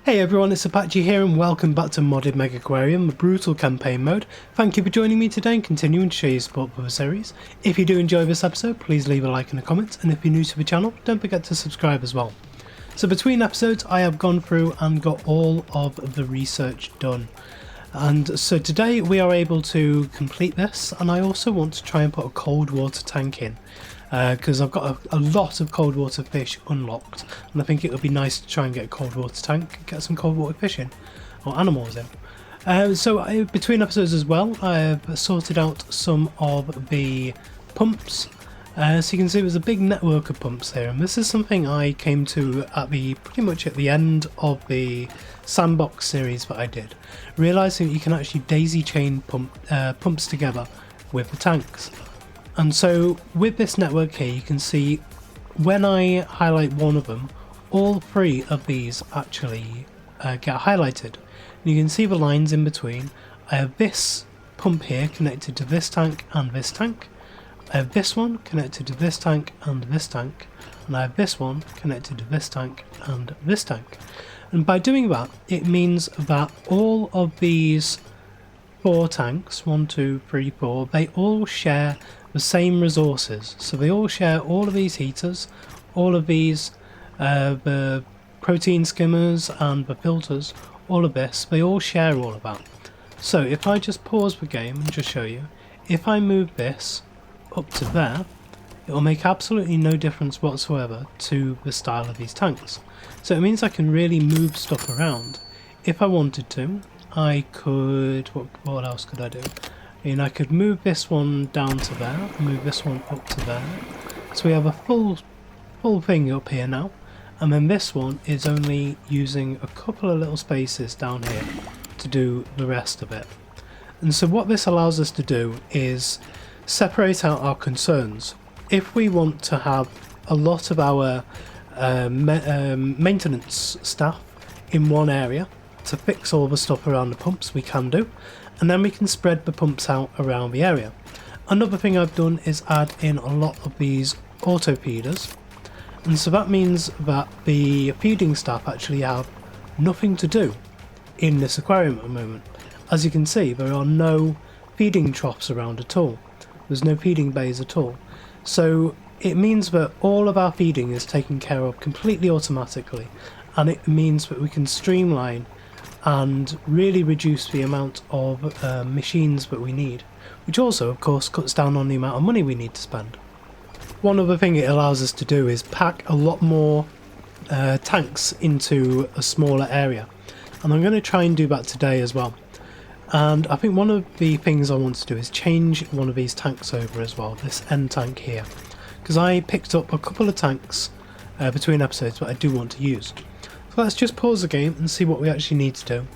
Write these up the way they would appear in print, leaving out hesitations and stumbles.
Hey everyone, it's Apache here and welcome back to Modded Megaquarium, the brutal campaign mode. Thank you for joining me today and continuing to show you support for the series. If you do enjoy this episode, please leave a like and a comment, and if you're new to the channel, don't forget to subscribe as well. So between episodes, I have gone through and got all of the research done. And so today we are able to complete this, and I also want to try and put a cold water tank in. Because I've got a lot of cold water fish unlocked, and I think it would be nice to try and get a cold water tank, get some cold water fish in, or animals in. So between episodes as well, I've sorted out some of the pumps. So you can see there's a big network of pumps here, and this is something I came to at pretty much at the end of the sandbox series that I did, realising that you can actually daisy chain pumps together with the tanks. And so with this network here, you can see when I highlight one of them, all three of these actually get highlighted. And you can see the lines in between. I have this pump here connected to this tank and this tank. I have this one connected to this tank and this tank. And I have this one connected to this tank and this tank. And by doing that, it means that all of these 4 tanks, 1, 2, 3, 4, they all share the same resources. So they all share all of these heaters, all of these the protein skimmers and the filters, all of this, they all share all of that. So if I just pause the game and just show you, if I move this up to there, it will make absolutely no difference whatsoever to the style of these tanks. So it means I can really move stuff around. If I wanted to, I could, what else could I do? And I could move this one down to there, move this one up to there. So we have a full thing up here now. And then this one is only using a couple of little spaces down here to do the rest of it. And so what this allows us to do is separate out our concerns. If we want to have a lot of our maintenance staff in one area to fix all the stuff around the pumps, we can do. And then we can spread the pumps out around the area. Another thing I've done is add in a lot of these auto feeders, and so that means that the feeding staff actually have nothing to do in this aquarium at the moment. As you can see, there are no feeding troughs around at all. There's no feeding bays at all. So it means that all of our feeding is taken care of completely automatically, and it means that we can streamline and really reduce the amount of machines that we need, which also of course cuts down on the amount of money we need to spend. One other thing it allows us to do is pack a lot more tanks into a smaller area, and I'm going to try and do that today as well. And I think one of the things I want to do is change one of these tanks over as well, this end tank here, because I picked up a couple of tanks between episodes that I do want to use. So let's just pause the game and see what we actually need to do.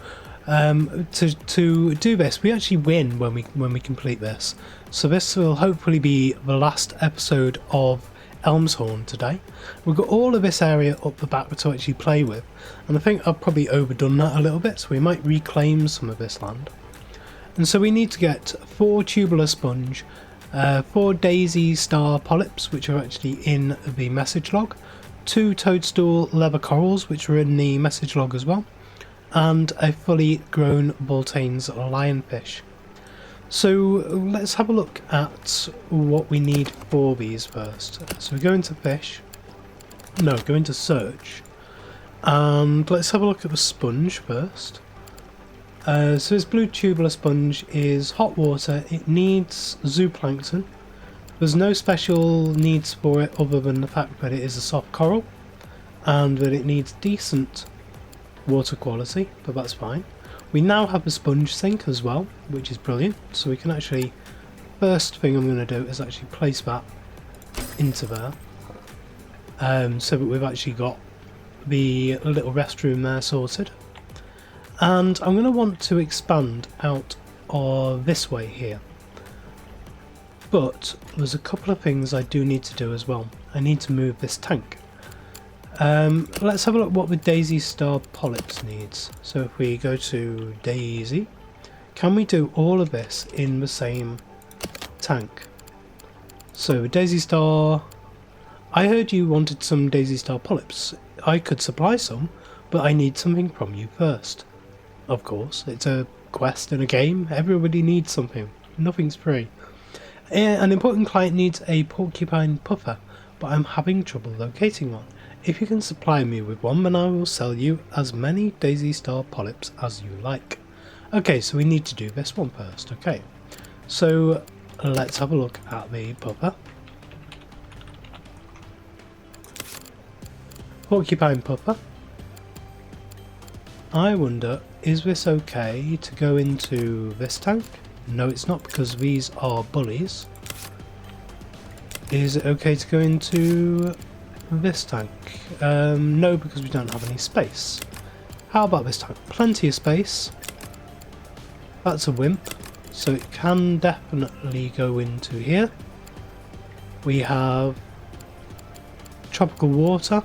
To do this, we actually win when we complete this. So this will hopefully be the last episode of Elmshorn today. We've got all of this area up the back to actually play with, and I think I've probably overdone that a little bit, so we might reclaim some of this land. And so we need to get 4 tubular sponge, 4 daisy star polyps, which are actually in the message log, 2 toadstool leather corals, which are in the message log as well, and a fully grown Voltaine's lionfish. So let's have a look at what we need for these first. So we go into fish, no, go into search, and let's have a look at the sponge first. So this blue tubular sponge is hot water. It needs zooplankton. There's no special needs for it other than the fact that it is a soft coral and that it needs decent water quality, but that's fine. We now have a sponge sink as well, which is brilliant, so we can actually, first thing I'm going to do is actually place that into there, so that we've actually got the little restroom there sorted. And I'm going to want to expand out this way here. But there's a couple of things I do need to do as well. I need to move this tank. Let's have a look what the daisy star polyps needs. So if we go to daisy, can we do all of this in the same tank? So daisy star, I heard you wanted some daisy star polyps. I could supply some, but I need something from you first. Of course, it's a quest in a game, everybody needs something, nothing's free. An important client needs a porcupine puffer, but I'm having trouble locating one. If you can supply me with one, then I will sell you as many daisy star polyps as you like. Okay, so we need to do this one first. Okay, so let's have a look at the puffer. Porcupine puffer. I wonder, is this okay to go into this tank? No, it's not, because these are bullies. Is it okay to go into this tank? No, because we don't have any space. How about this tank? Plenty of space. That's a wimp, so it can definitely go into here. We have tropical water.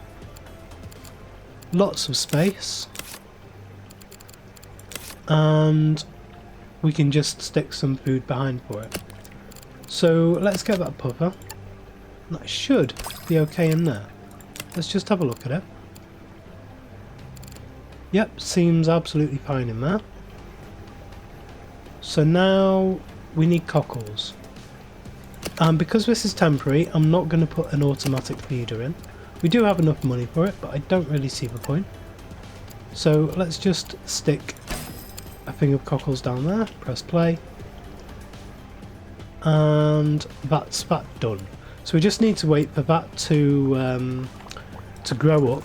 Lots of space. And we can just stick some food behind for it. So let's get that puffer. That should be okay in there. Let's just have a look at it. Yep, seems absolutely fine in there. So now we need cockles. And because this is temporary, I'm not going to put an automatic feeder in. We do have enough money for it, but I don't really see the point. So let's just stick a thing of cockles down there, press play, and that's that done. So we just need to wait for that to grow up,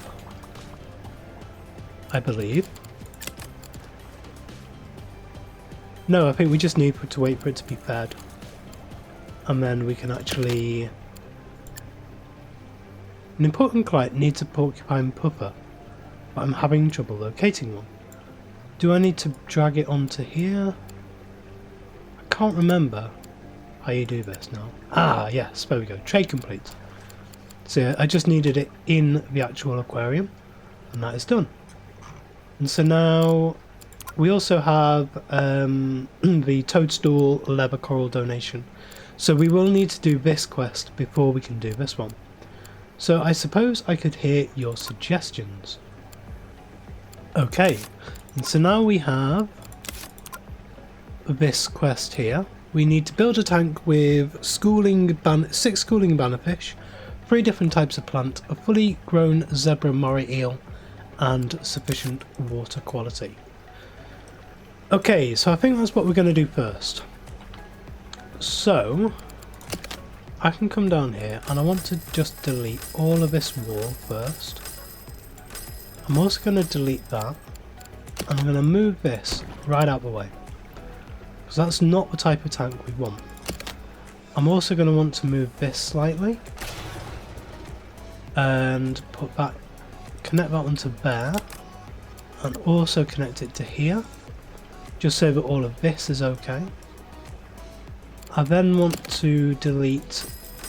I believe. No, I think we just need to wait for it to be fed, and then we can actually... An important client needs a porcupine puffer, but I'm having trouble locating one. Do I need to drag it onto here? I can't remember how you do this now. Ah, yes, there we go. Trade complete. So yeah, I just needed it in the actual aquarium, and that is done. And so now we also have the toadstool leather coral donation. So we will need to do this quest before we can do this one. So I suppose I could hear your suggestions. Okay. And so now we have this quest here. We need to build a tank with 6 schooling bannerfish, 3 different types of plant, a fully grown zebra moray eel, and sufficient water quality. Okay, so I think that's what we're going to do first. So I can come down here and I want to just delete all of this wall first. I'm also going to delete that. And I'm going to move this right out the way, because that's not the type of tank we want. I'm also going to want to move this slightly and put that, connect that onto there, and also connect it to here, just so that all of this is okay. I then want to delete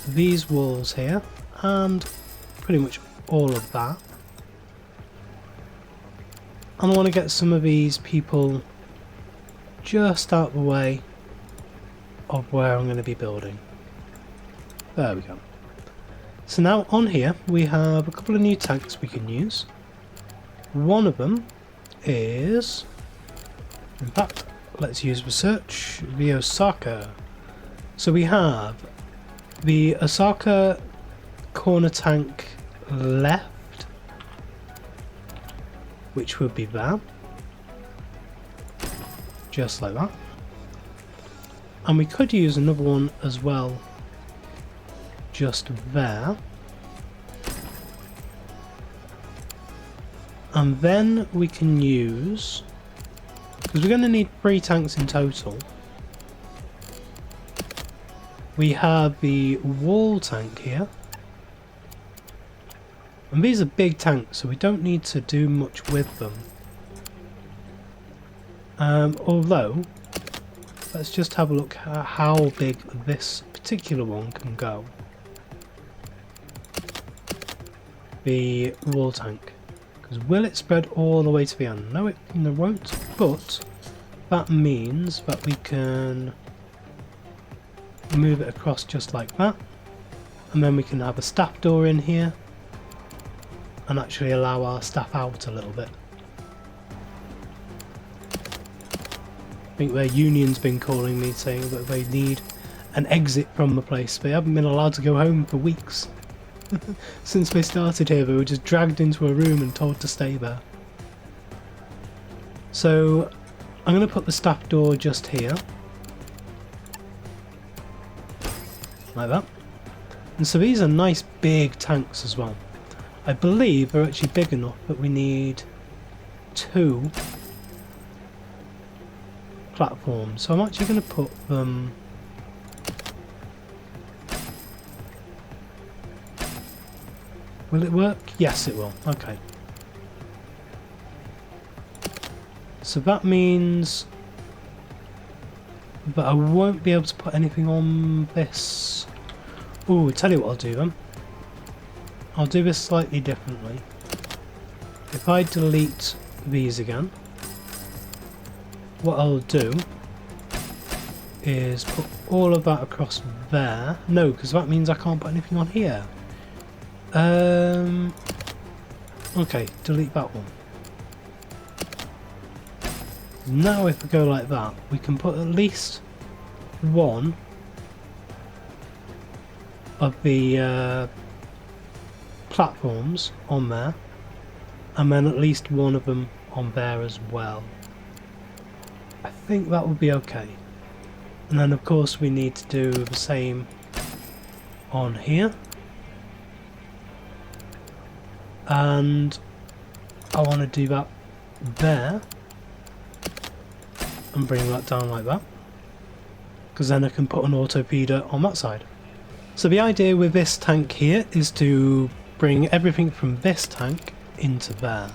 these walls here and pretty much all of that. And I want to get some of these people just out the way of where I'm going to be building. There we go. So now on here we have a couple of new tanks we can use. One of them is, in fact, let's use research, the Osaka. So we have the Osaka corner tank left, which would be there, just like that. And we could use another one as well, just there. And then we can use, because we're going to need 3 tanks in total, we have the wall tank here. And these are big tanks, so we don't need to do much with them. Although, let's just have a look at how big this particular one can go. The wall tank. Because will it spread all the way to the end? No, it won't, but that means that we can move it across just like that. And then we can have a staff door in here and actually allow our staff out a little bit. I think their union's been calling me saying that they need an exit from the place. They haven't been allowed to go home for weeks. Since they started here, they were just dragged into a room and told to stay there. So I'm going to put the staff door just here. Like that. And so these are nice big tanks as well. I believe they're actually big enough that we need 2 platforms. So I'm actually going to put them... Will it work? Yes, it will. Okay. So that means that I won't be able to put anything on this. Ooh, tell you what I'll do then. I'll do this slightly differently. If I delete these again, what I'll do is put all of that across there. No, because that means I can't put anything on here. Okay, delete that one. Now if we go like that, we can put at least one of the platforms on there, and then at least one of them on there as well. I think that would be okay. And then of course we need to do the same on here. And I want to do that there and bring that down like that, because then I can put an auto feeder on that side. So the idea with this tank here is to bring everything from this tank into there.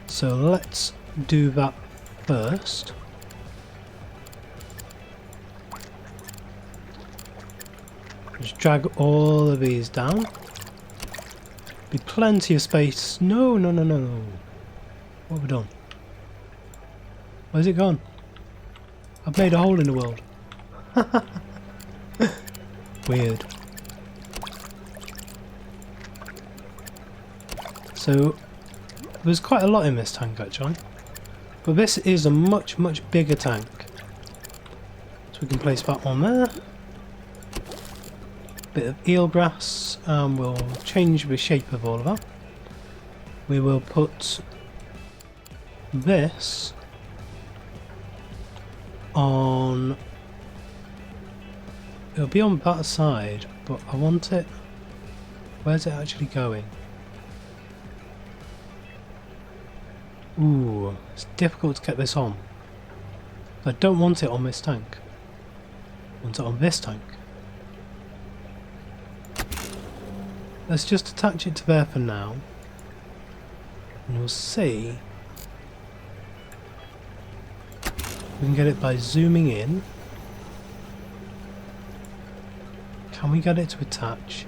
So let's do that first. Just drag all of these down. Be plenty of space. No. What have we done? Where's it gone? I've made a hole in the world. Weird. So there's quite a lot in this tank actually, but this is a much bigger tank. So we can place that on there. Bit of eelgrass, and we'll change the shape of all of that. We will put this on, it'll be on that side, but I want it, where's it actually going? Ooh, it's difficult to get this on. I don't want it on this tank. I want it on this tank. Let's just attach it to there for now, and we'll see. We can get it by zooming in. Can we get it to attach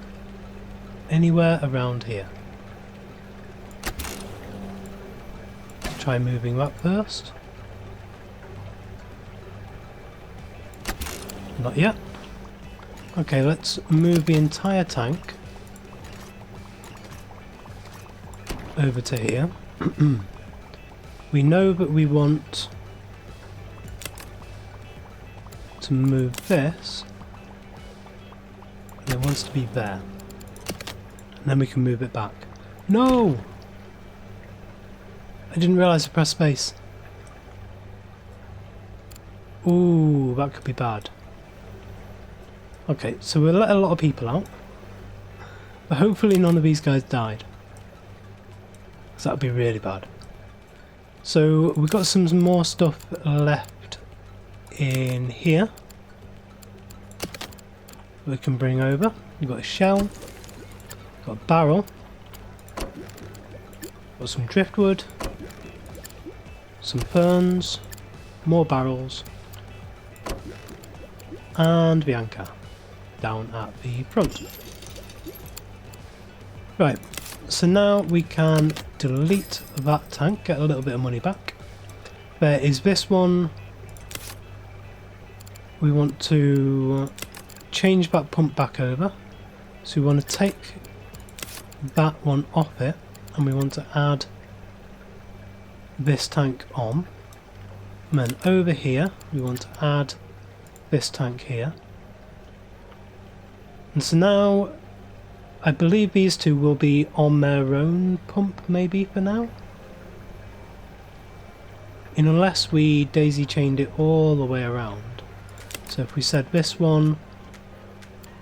anywhere around here? Try moving that first. Not yet. Okay, let's move the entire tank over to here. We know that we want to move this, and it wants to be there, and then we can move it back. No! I didn't realise to press space. Ooh, that could be bad. Okay, so we'll let a lot of people out, but hopefully none of these guys died. So that would be really bad. So we've got some more stuff left in here we can bring over. We've got a shell, got a barrel, got some driftwood, some ferns, more barrels, and the anchor down at the front. Right, so now we can delete that tank, get a little bit of money back. There is this one. We want to change that pump back over. So we want to take that one off it, and we want to add this tank on. And then over here we want to add this tank here. And so now I believe these two will be on their own pump maybe for now. And unless we daisy chained it all the way around. So if we said this one,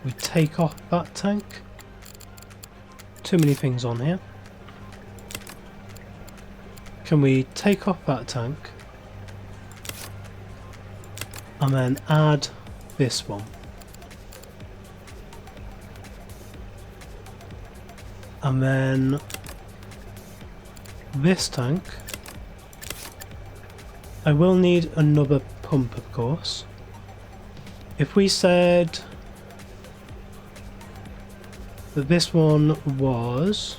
we take off that tank. Too many things on here. Can we take off that tank and then add this one? And then this tank, I will need another pump of course. If we said that this one was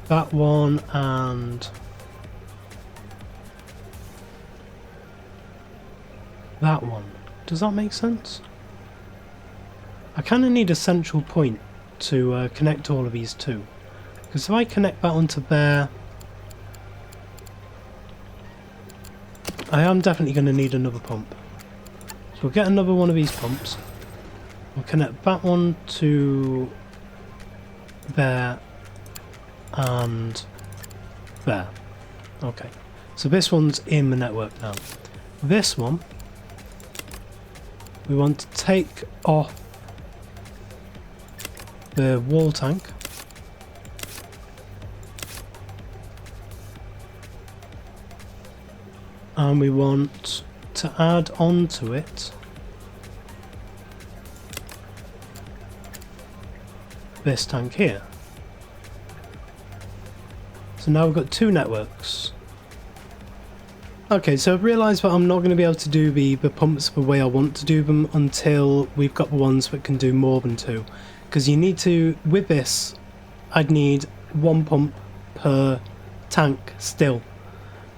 that one and that one, does that make sense? I kind of need a central point to connect all of these two, because if I connect that onto there, I am definitely going to need another pump. So we'll get another one of these pumps, we'll connect that one to there and there. Okay, so this one's in the network now. This one, we want to take off the wall tank and we want to add onto it this tank here. So now we've got two networks. Okay, so I've realised that I'm not going to be able to do the pumps the way I want to do them until we've got the ones that can do more than two. Because you need to, with this, I'd need one pump per tank still.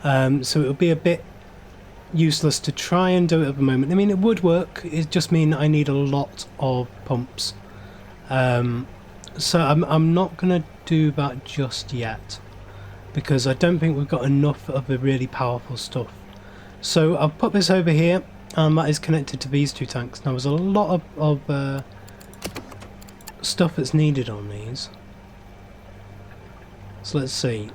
So it'll be a bit useless to try and do it at the moment. I mean, it would work, it just means I need a lot of pumps. So I'm not going to do that just yet, because I don't think we've got enough of the really powerful stuff. So I'll put this over here, and that is connected to these two tanks. Now there's a lot of stuff that's needed on these. So let's see.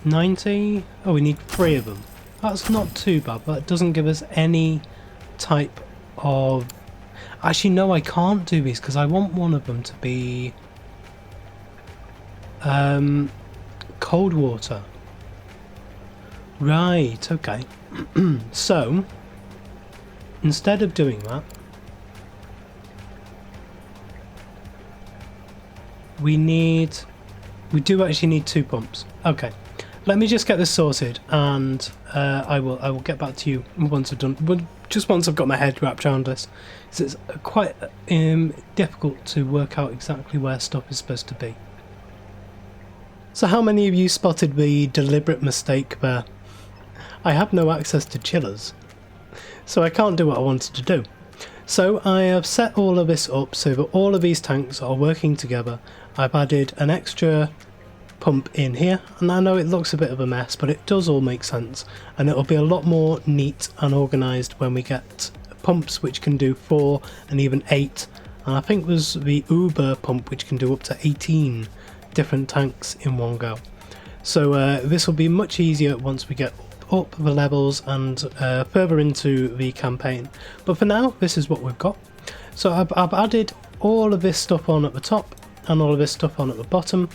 90? Oh, we need 3 of them. That's not too bad, but it doesn't give us any type of... Actually, no, I can't do these because I want one of them to be cold water. Right, okay. So, instead of doing that, we do actually need 2 pumps. Okay, let me just get this sorted, and I will get back to you once I've done. Just once I've got my head wrapped around this, so it's quite difficult to work out exactly where stuff is supposed to be. So how many of you spotted the deliberate mistake there? I have no access to chillers, so I can't do what I wanted to do. So I have set all of this up so that all of these tanks are working together. I've added an extra pump in here, and I know it looks a bit of a mess, but it does all make sense, and it'll be a lot more neat and organised when we get pumps which can do 4 and even 8, and I think there's the Uber pump which can do up to 18 different tanks in one go. So this will be much easier once we get up the levels and further into the campaign, but for now this is what we've got. So I've added all of this stuff on at the top and all of this stuff on at the bottom.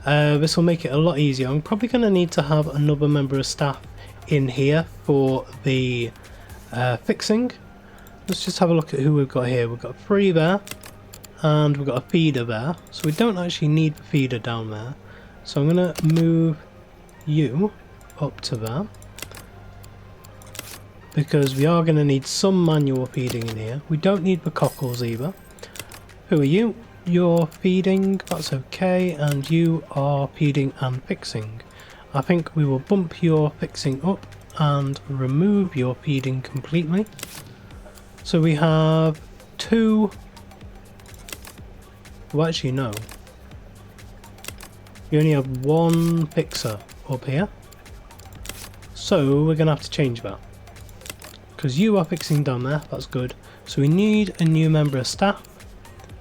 This will make it a lot easier. I'm probably going to need to have another member of staff in here for the fixing. Let's just have a look at who we've got here. We've got 3 there, and we've got a feeder there, so we don't actually need the feeder down there. So I'm going to move you up to there, because we are going to need some manual feeding in here. We don't need the cockles either. Who are you? You're feeding, that's okay, and you are feeding and fixing. I think we will bump your fixing up and remove your feeding completely. So we have 2... Well, actually no. You only have one fixer up here. So we're going to have to change that. Because you are fixing down there, that's good. So we need a new member of staff.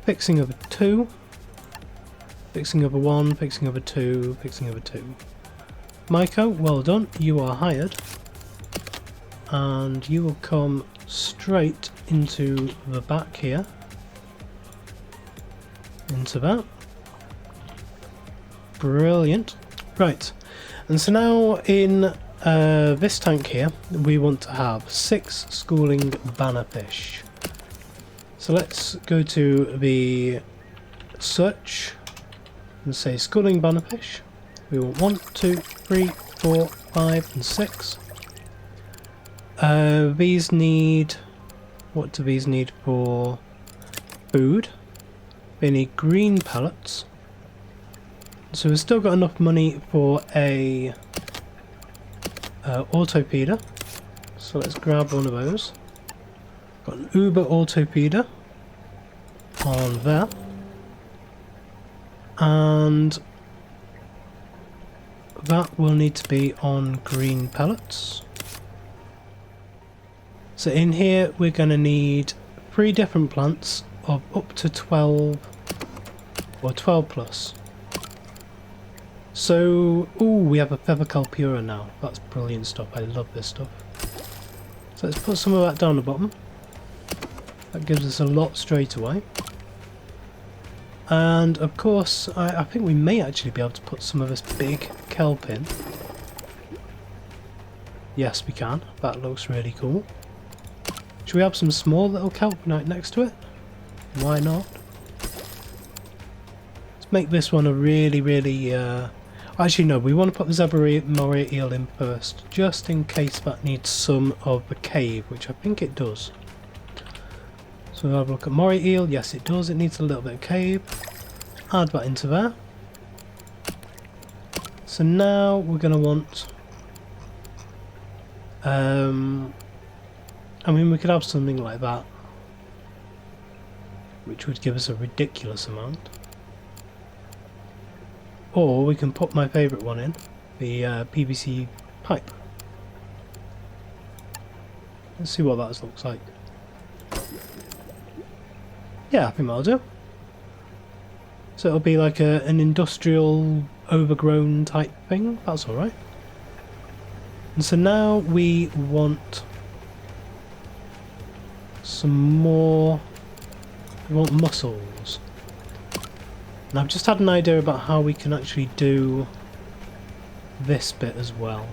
Fixing of a 2. Fixing of a 1, fixing of a 2, fixing of a 2. Maiko, well done, you are hired. And you will come straight into the back here. Into that. Brilliant. Right, and so now in this tank here, we want to have 6 schooling bannerfish. So let's go to the search and say schooling bannerfish. We want 1, 2, 3, 4, 5 and 6. These need... what do these need for food? They need green pellets. So we've still got enough money for a autopeeder. So let's grab one of those. Got an Uber autopeeder on there. And that will need to be on green pellets. So in here we're going to need 3 different plants of up to 12 or 12 plus. So, ooh, we have a feather calpura now. That's brilliant stuff. I love this stuff. So let's put some of that down the bottom. That gives us a lot straight away. And of course, I think we may actually be able to put some of this big kelp in. Yes, we can. That looks really cool. Should we have some small little kelp right next to it? Why not? Let's make this one a really, actually no, we want to put the zebra moray eel in first, just in case that needs some of the cave, which I think it does. So we'll have a look at moray eel. Yes, it does. It needs a little bit of cave. Add that into there. So now we're going to want... I mean, we could have something like that, which would give us a ridiculous amount. Or we can put my favourite one in, the PVC pipe. Let's see what that looks like. Yeah, I think that'll do. So it'll be like an industrial overgrown type thing. That's alright. And so now we want some more. We want mussels. And I've just had an idea about how we can actually do this bit as well.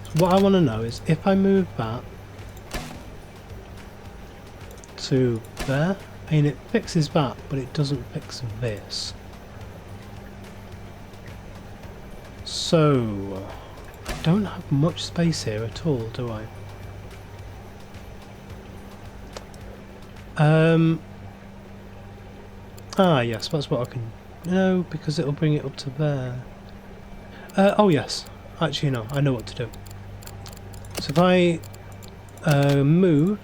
So what I want to know is if I move that to there, I mean it fixes that, but it doesn't fix this. So I don't have much space here at all, do I? Ah, yes, that's what I can... No, because it'll bring it up to there. Oh, yes. Actually, no, I know what to do. So if I move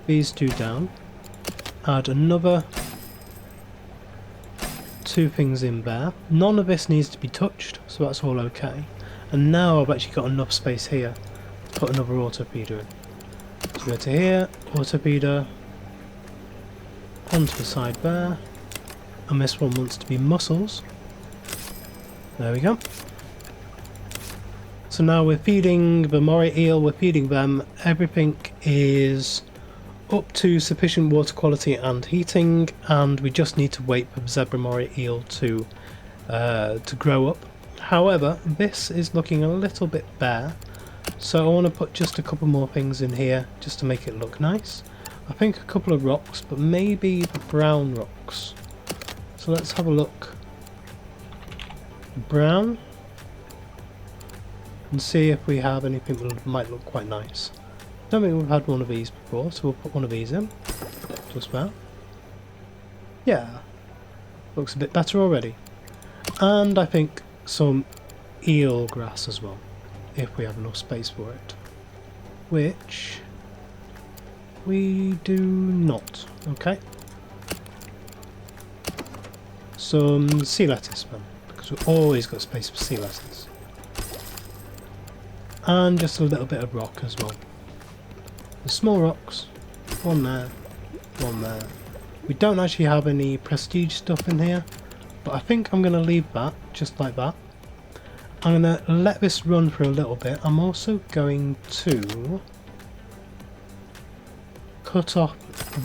these 2 down, add another 2 things in there. None of this needs to be touched, so that's all okay. And now I've actually got enough space here to put another autopeeder in. So go to here, autopeeder, onto the side there, and this one wants to be mussels. There we go. So now we're feeding the moray eel, we're feeding them, everything is up to sufficient water quality and heating, and we just need to wait for the zebra moray eel to grow up. However, this is looking a little bit bare, so I want to put just a couple more things in here just to make it look nice. I think a couple of rocks, but maybe the brown rocks. So let's have a look. Brown. And see if we have anything that might look quite nice. Don't think we've had one of these before, so we'll put one of these in. Just that. Yeah. Looks a bit better already. And I think some eel grass as well, if we have enough space for it. Which we do not. Okay. some sea lettuce, man, because we've always got space for sea lettuce. And just a little bit of rock as well. The small rocks, one there, one there. We don't actually have any prestige stuff in here, but I think I'm going to leave that just like that. I'm going to let this run for a little bit. I'm also going to cut off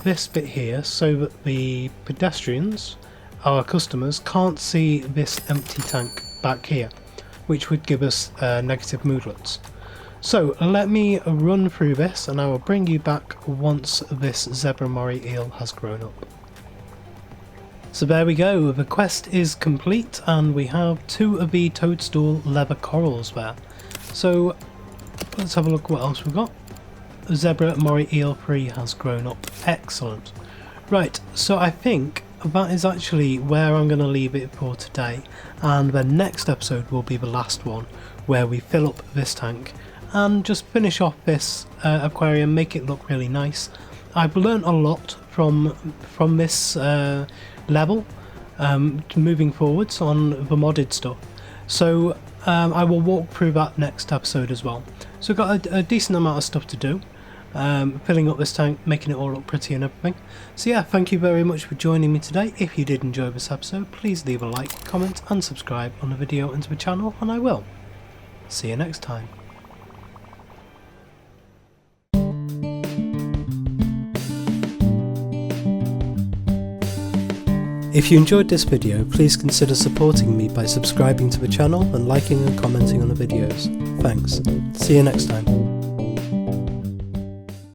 this bit here so that the pedestrians, our customers, can't see this empty tank back here, which would give us negative moodlets. So let me run through this and I will bring you back once this zebra moray eel has grown up. So there we go, the quest is complete and we have 2 of the toadstool leather corals there. So let's have a look what else we've got. Zebra moray eel 3 has grown up. Excellent. Right, so I think that is actually where I'm going to leave it for today, and the next episode will be the last one where we fill up this tank and just finish off this aquarium, make it look really nice. I've learnt a lot from this level moving forwards on the modded stuff, so I will walk through that next episode as well. So I've got a decent amount of stuff to do, filling up this tank, making it all look pretty and everything. So yeah, thank you very much for joining me today. If you did enjoy this episode, please leave a like, comment and subscribe on the video and to the channel, and I will see you next time. If you enjoyed this video, please consider supporting me by subscribing to the channel and liking and commenting on the videos. Thanks. See you next time.